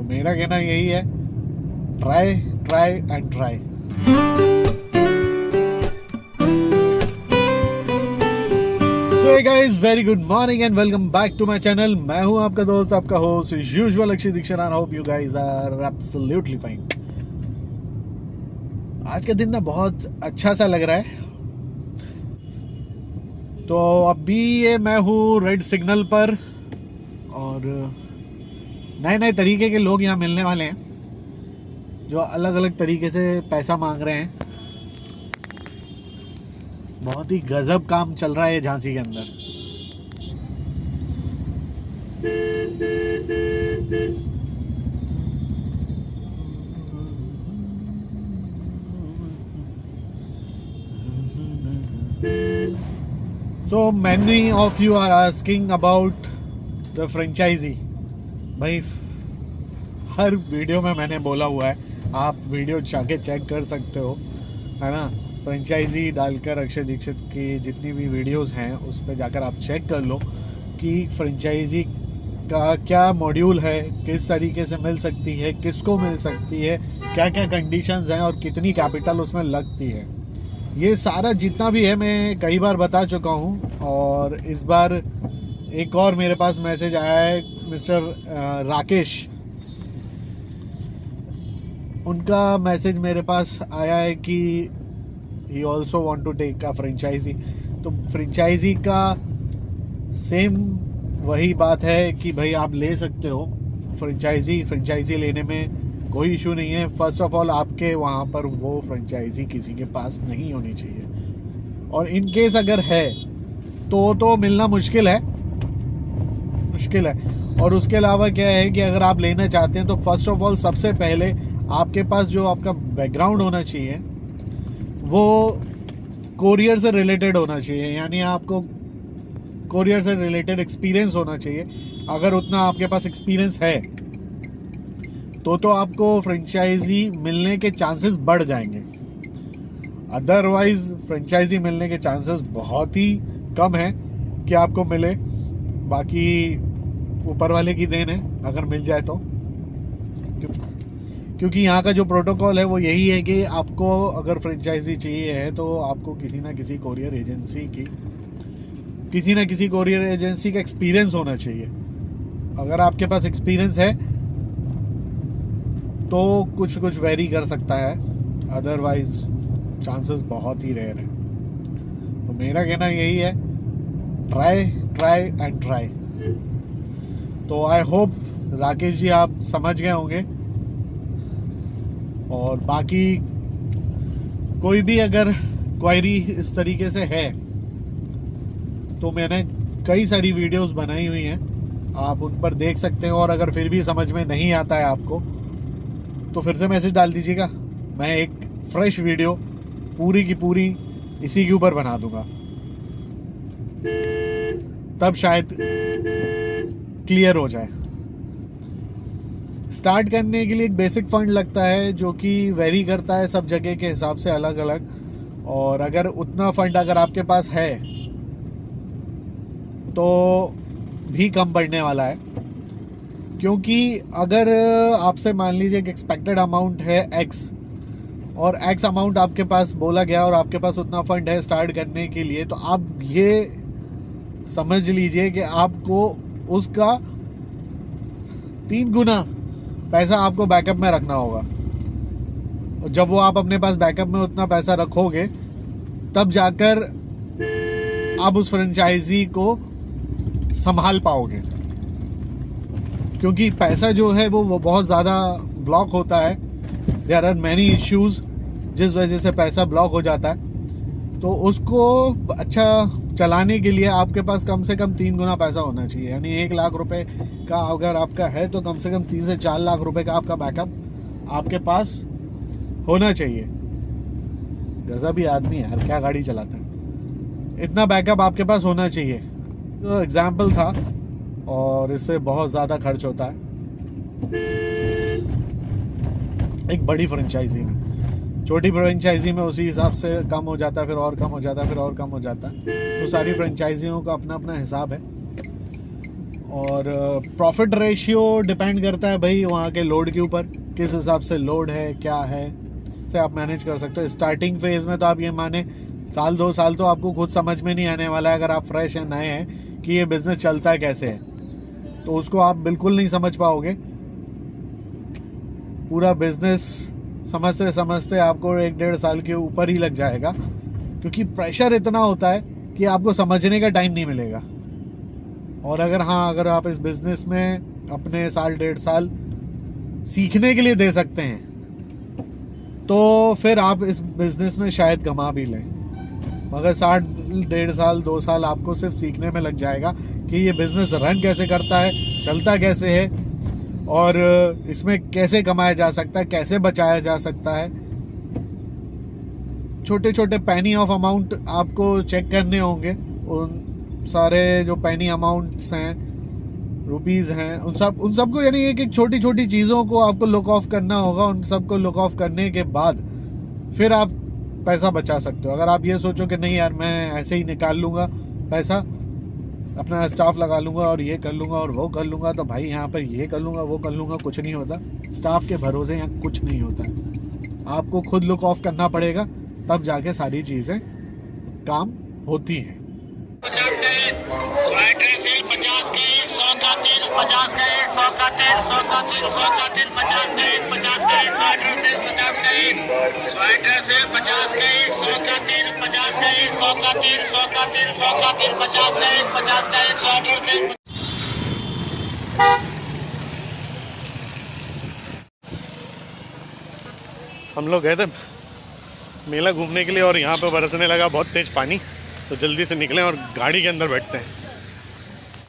मेरा कहना यही है, try try and try. So guys, very good morning and welcome back to my channel. मैं हूं आपका दोस्त, आपका host usual Akshay Dixit. I hope you guys are absolutely fine. आज का दिन ना बहुत अच्छा सा लग रहा है। तो अभी ये मैं हूँ रेड सिग्नल पर और नए नए तरीके के लोग यहाँ मिलने वाले हैं जो अलग अलग तरीके से पैसा मांग रहे हैं। बहुत ही गजब काम चल रहा है झांसी के अंदर। So many of you are asking about the franchisee। भाई हर वीडियो में मैंने बोला हुआ है, आप वीडियो जाके चेक कर सकते हो, है ना। फ्रेंचाइजी डालकर अक्षय दीक्षित की जितनी भी वीडियोस हैं उस पर जाकर आप चेक कर लो कि फ्रेंचाइजी का क्या मॉड्यूल है, किस तरीके से मिल सकती है, किसको मिल सकती है, क्या क्या कंडीशंस हैं और कितनी कैपिटल उसमें लगती है। ये सारा जितना भी है मैं कई बार बता चुका हूँ। और इस बार एक और मेरे पास मैसेज आया है मिस्टर राकेश, उनका मैसेज मेरे पास आया है कि he also want to take a franchisee. तो फ्रेंचाइजी का सेम वही बात है कि भाई आप ले सकते हो फ्रेंचाइजी लेने में कोई इशू नहीं है। फर्स्ट ऑफ ऑल आपके वहाँ पर वो फ्रेंचाइजी किसी के पास नहीं होनी चाहिए, और इन केस अगर है तो मिलना मुश्किल है। और उसके अलावा क्या है कि अगर आप लेना चाहते हैं तो फर्स्ट ऑफ ऑल सबसे पहले आपके पास जो आपका बैकग्राउंड होना चाहिए वो कोरियर से रिलेटेड होना चाहिए, यानी आपको कोरियर से रिलेटेड एक्सपीरियंस होना चाहिए। अगर उतना आपके पास एक्सपीरियंस है तो आपको फ्रेंचाइजी मिलने के चांसेस बढ़ जाएंगे। अदरवाइज फ्रेंचाइजी मिलने के चांसेस बहुत ही कम है कि आपको मिले। बाकी ऊपर वाले की देन है अगर मिल जाए तो, क्योंकि यहाँ का जो प्रोटोकॉल है वो यही है कि आपको अगर फ्रेंचाइजी चाहिए है तो आपको किसी ना किसी कोरियर एजेंसी का एक्सपीरियंस होना चाहिए। अगर आपके पास एक्सपीरियंस है तो कुछ वेरी कर सकता है, अदरवाइज चांसेस बहुत ही रेयर है। तो मेरा कहना यही है, ट्राई एंड ट्राई। तो आई होप राकेश जी आप समझ गए होंगे। और बाकी कोई भी अगर क्वेरी इस तरीके से है तो मैंने कई सारी वीडियोस बनाई हुई हैं, आप उन पर देख सकते हैं। और अगर फिर भी समझ में नहीं आता है आपको तो फिर से मैसेज डाल दीजिएगा, मैं एक फ्रेश वीडियो पूरी की पूरी इसी के ऊपर बना दूंगा, तब शायद क्लियर हो जाए। स्टार्ट करने के लिए एक बेसिक फंड लगता है जो कि वेरी करता है सब जगह के हिसाब से अलग अलग। और अगर उतना फंड अगर आपके पास है तो भी कम पड़ने वाला है, क्योंकि अगर आपसे मान लीजिए कि एक्सपेक्टेड अमाउंट है X और X अमाउंट आपके पास बोला गया और आपके पास उतना फंड है स्टार्ट करने के लिए, तो आप ये समझ लीजिए कि आपको उसका 3 गुना पैसा आपको बैकअप में रखना होगा। जब वो आप अपने पास बैकअप में उतना पैसा रखोगे तब जाकर आप उस फ्रेंचाइजी को संभाल पाओगे, क्योंकि पैसा जो है वो बहुत ज़्यादा ब्लॉक होता है। देयर आर मैनी इश्यूज जिस वजह से पैसा ब्लॉक हो जाता है। तो उसको अच्छा चलाने के लिए आपके पास कम से कम 3 गुना पैसा होना चाहिए, यानी 1 लाख रुपए का अगर आपका है तो कम से कम 3 से 4 लाख रुपए का आपका बैकअप आपके पास होना चाहिए। गजब ही आदमी यार, क्या गाड़ी चलाता है। इतना बैकअप आपके पास होना चाहिए। तो एग्जाम्पल था, और इससे बहुत ज़्यादा खर्च होता है एक बड़ी फ्रेंचाइजी में। छोटी फ्रेंचाइजी में उसी हिसाब से कम हो जाता है, फिर और कम हो जाता है, फिर और कम हो जाता है। तो सारी फ्रेंचाइजियों का अपना अपना हिसाब है। और प्रॉफिट रेशियो डिपेंड करता है भाई वहाँ के लोड के ऊपर, किस हिसाब से लोड है क्या है, से आप मैनेज कर सकते हो। स्टार्टिंग फेज में तो आप ये माने साल 2 साल तो आपको खुद समझ में नहीं आने वाला है, अगर आप फ्रेश हैं नए हैं, कि ये बिज़नेस चलता है कैसे है, तो उसको आप बिल्कुल नहीं समझ पाओगे। पूरा बिज़नेस समझते समझते आपको 1-1.5 साल के ऊपर ही लग जाएगा, क्योंकि प्रेशर इतना होता है कि आपको समझने का टाइम नहीं मिलेगा। और अगर आप इस बिज़नेस में अपने 1-1.5 साल सीखने के लिए दे सकते हैं, तो फिर आप इस बिज़नेस में शायद कमा भी लें। मगर 1.5 साल 2 साल आपको सिर्फ सीखने में लग जाएगा कि ये बिज़नेस रन कैसे करता है, चलता कैसे है, और इसमें कैसे कमाया जा सकता है, कैसे बचाया जा सकता है। छोटे छोटे पैनी ऑफ अमाउंट आपको चेक करने होंगे, उन सारे जो पैनी अमाउंट्स हैं, रुपीज़ हैं, उन सबको यानी एक छोटी छोटी चीज़ों को आपको लुक ऑफ करना होगा। उन सबको लुक ऑफ करने के बाद फिर आप पैसा बचा सकते हो। अगर आप ये सोचो कि नहीं यार मैं ऐसे ही निकाल लूँगा पैसा, अपना स्टाफ लगा लूँगा और ये कर लूँगा और वो कर लूँगा, तो भाई यहाँ पर ये कर लूँगा वो कर लूँगा, कुछ नहीं होता। स्टाफ के भरोसे यहाँ कुछ नहीं होता। आपको खुद लुक ऑफ करना पड़ेगा, तब जाके सारी चीज़ें काम होती हैं। 50 का 1, स्वेटर सेल 50 का 1, 100 का 3, 50 का 1, 100 का 3, 100 का 3, 100 का 3, 50 का 1, 50 का 1, स्वेटर सेल 50 का 1, स्वेटर सेल 50 का 1, 100 का 3, 50 का 1, 100 का 3, 100 का 3, 100 का 3, 50 का 1, 50 का 1, स्वेटर सेल। हम लोग गए थे मेला घूमने के लिए और यहाँ पे बरसने लगा बहुत तेज़ पानी, तो जल्दी से निकले और गाड़ी के अंदर बैठते हैं।